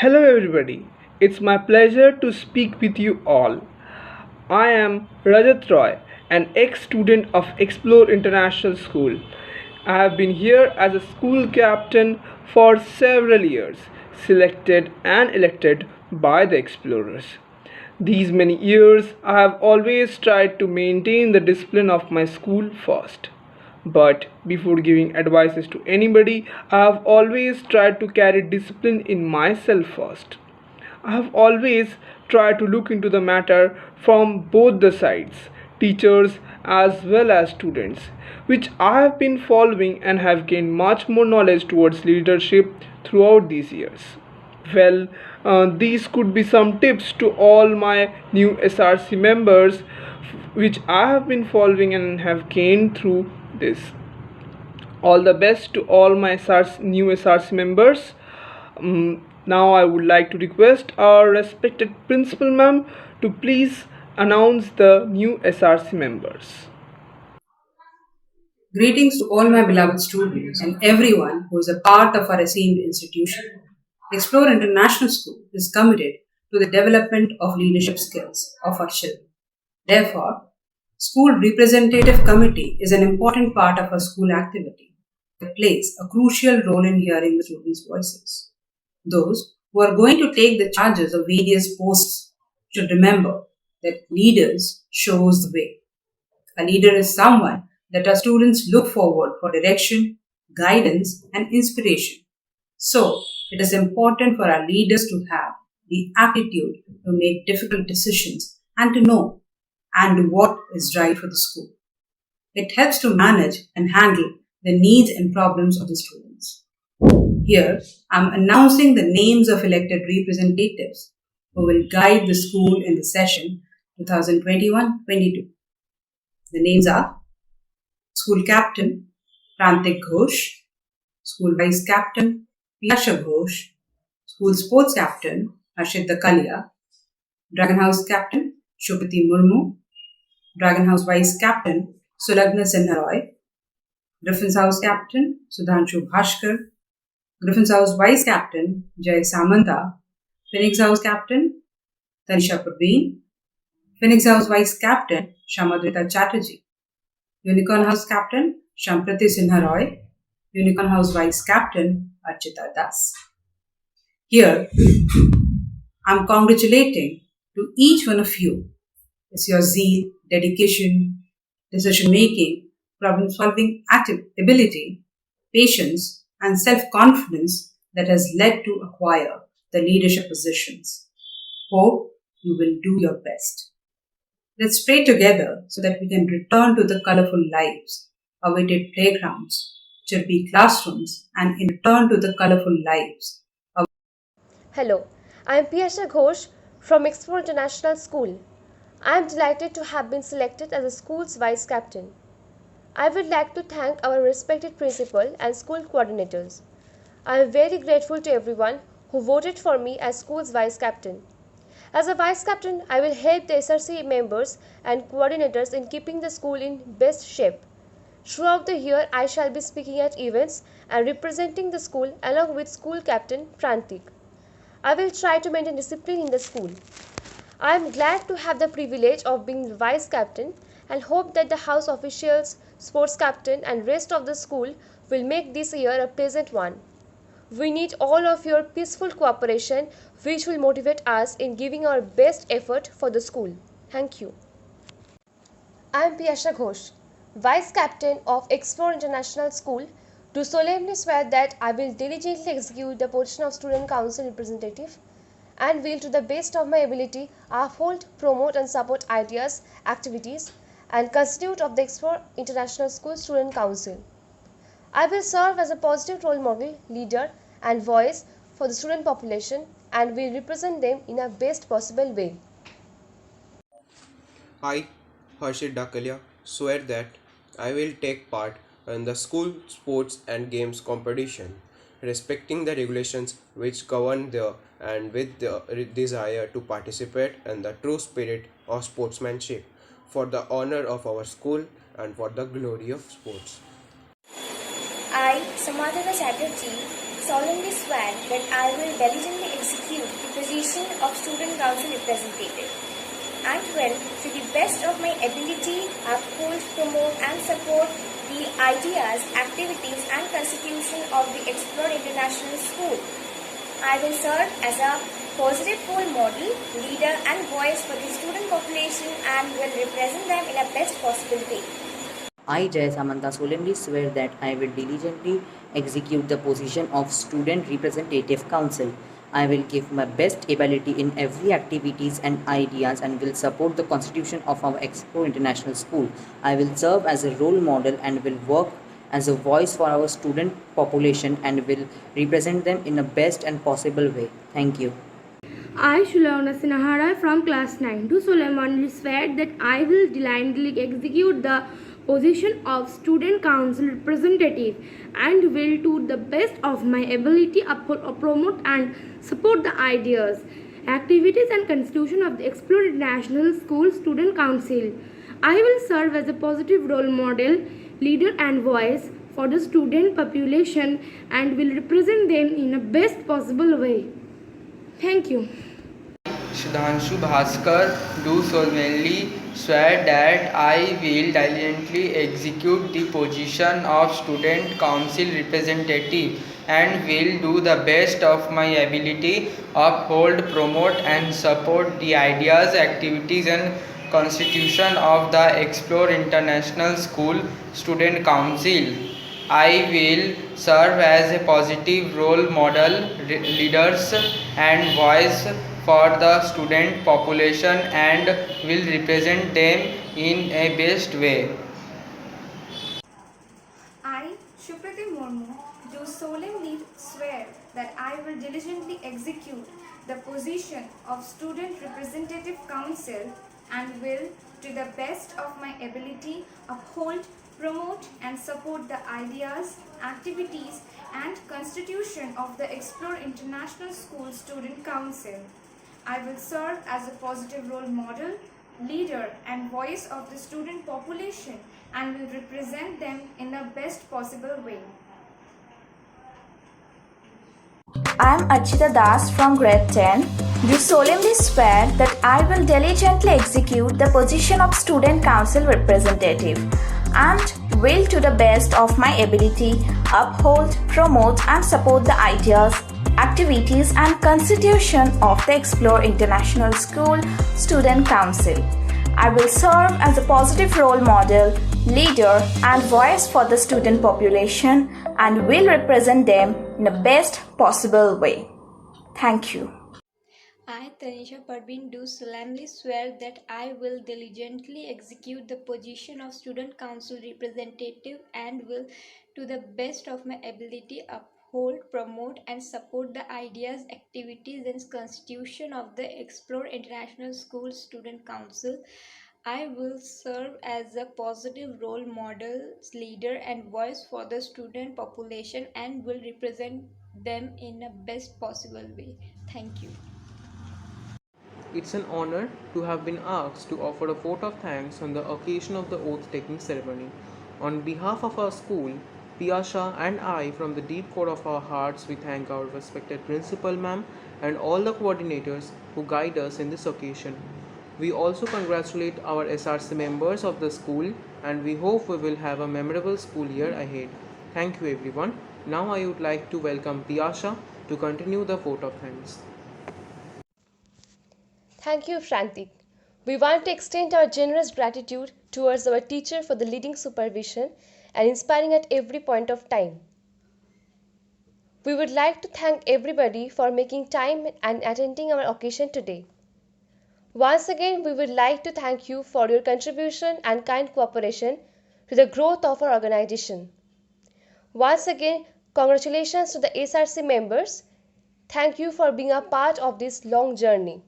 Hello, everybody. It's my pleasure to speak with you all. I am Rajat Roy, an ex student of Explore International School. I have been here as a school captain for several years, selected and elected by the Explorers. These many years, I have always tried to maintain the discipline of my school first. But before giving advices to anybody, I have always tried to carry discipline in myself first. I have always tried to look into the matter from both the sides, teachers as well as students, which I have been following and have gained much more knowledge towards leadership throughout these years. Well, these could be some tips to all my new SRC members, which I have been following and have gained through this. All the best to all my new SRC members. Now, I would like to request our respected principal ma'am to please announce the new SRC members. Greetings to all my beloved students and everyone who is a part of our esteemed institution. Explore International School is committed to the development of leadership skills of our children. Therefore, School Representative Committee is an important part of our school activity. It plays a crucial role in hearing the students' voices. Those who are going to take the charges of various posts should remember that leaders shows the way. A leader is someone that our students look forward for direction, guidance, and inspiration. So, it is important for our leaders to have the aptitude to make difficult decisions and to know and what is right for the school. It helps to manage and handle the needs and problems of the students. Here, I'm announcing the names of elected representatives who will guide the school in the session 2021-22. The names are School Captain Prantik Ghosh, School Vice Captain Piyasha Ghosh, School Sports Captain Harshit Dakalia, Dragon House Captain Shupati Murmu, Dragon House Vice Captain Sulagna Sinharoy, Griffin's House Captain Sudhanshu Bhaskar, Griffin's House Vice Captain Jay Samanta, Phoenix House Captain Tanisha Praveen, Phoenix House Vice Captain Shamadrita Chatterjee, Unicorn House Captain Shamprati Sinha Roy, Unicorn House Vice Captain Archita Das. Here, I'm congratulating to each one of you. It's your zeal, dedication, decision making, problem solving ability, patience, and self confidence that has led to acquire the leadership positions. Hope you will do your best. Let's pray together so that we can return to the colorful lives, awaited playgrounds, chirpy classrooms, and in return to the colorful lives. Hello, I am Piyasha Ghosh from Explore International School. I am delighted to have been selected as the school's vice captain. I would like to thank our respected principal and school coordinators. I am very grateful to everyone who voted for me as school's vice captain. As a vice captain, I will help the SRC members and coordinators in keeping the school in best shape. Throughout the year, I shall be speaking at events and representing the school along with school captain Prantik. I will try to maintain discipline in the school. I am glad to have the privilege of being the vice captain and hope that the house officials, sports captain and rest of the school will make this year a pleasant one. We need all of your peaceful cooperation which will motivate us in giving our best effort for the school. Thank you. I am Piyasha Ghosh, Vice Captain of Explore International School, do solemnly swear that I will diligently execute the position of Student Council representative and will, to the best of my ability, uphold, promote, and support ideas, activities, and constitute of the Explore International School Student Council. I will serve as a positive role model, leader, and voice for the student population and will represent them in a best possible way. I, Harshit Dakalia, swear that I will take part in the school sports and games competition, respecting the regulations which govern there and with the desire to participate in the true spirit of sportsmanship for the honor of our school and for the glory of sports. I, Samadhana Chatterjee, solemnly swear that I will diligently execute the position of Student Council representative and will, to the best of my ability, uphold, promote and support the ideas, activities and constitution of the Explore International School. I will serve as a positive role model, leader and voice for the student population and will represent them in a best possible way. I, Jay Samantha, solemnly swear that I will diligently execute the position of Student Representative Council. I will give my best ability in every activities and ideas and will support the constitution of our Explore International School. I will serve as a role model and will work as a voice for our student population and will represent them in the best and possible way. Thank you. I, Shulauna Sinahara from class 9, do solemnly swear that I will diligently execute the position of Student Council representative and will, to the best of my ability, promote and support the ideas, activities and constitution of the Explore International School Student Council. I will serve as a positive role model, leader and voice for the student population and will represent them in the best possible way. Thank you. Sudhanshu Bhaskar, do solemnly swear that I will diligently execute the position of Student Council representative and will do the best of my ability, uphold, promote and support the ideas, activities and constitution of the Explore International School Student Council. I will serve as a positive role model, leaders and voice for the student population and will represent them in a best way. I, Shuprati Murmu, do solemnly swear that I will diligently execute the position of Student Representative Council and will, to the best of my ability, uphold, promote and support the ideas, activities and constitution of the Explore International School Student Council. I will serve as a positive role model, leader and voice of the student population and will represent them in the best possible way. I am Archita Das from grade 10. Do solemnly swear that I will diligently execute the position of Student Council representative and will, to the best of my ability, uphold, promote and support the ideas, activities and constitution of the Explore International School Student Council. I will serve as a positive role model, leader and voice for the student population and will represent them in the best possible way. Thank you. I, Tanisha Parveen, do solemnly swear that I will diligently execute the position of Student Council representative and will, to the best of my ability, uphold, promote and support the ideas, activities and constitution of the Explore International School Student Council. I will serve as a positive role model, leader and voice for the student population and will represent them in the best possible way. Thank you. It's an honor to have been asked to offer a vote of thanks on the occasion of the oath-taking ceremony. On behalf of our school, Piasha and I, from the deep core of our hearts, we thank our respected principal ma'am and all the coordinators who guide us in this occasion. We also congratulate our SRC members of the school and we hope we will have a memorable school year ahead. Thank you everyone. Now I would like to welcome Piasha to continue the vote of thanks. Thank you, Frantik. We want to extend our generous gratitude towards our teacher for the leading supervision and inspiring at every point of time. We would like to thank everybody for making time and attending our occasion today. Once again, we would like to thank you for your contribution and kind cooperation to the growth of our organization. Once again, congratulations to the SRC members. Thank you for being a part of this long journey.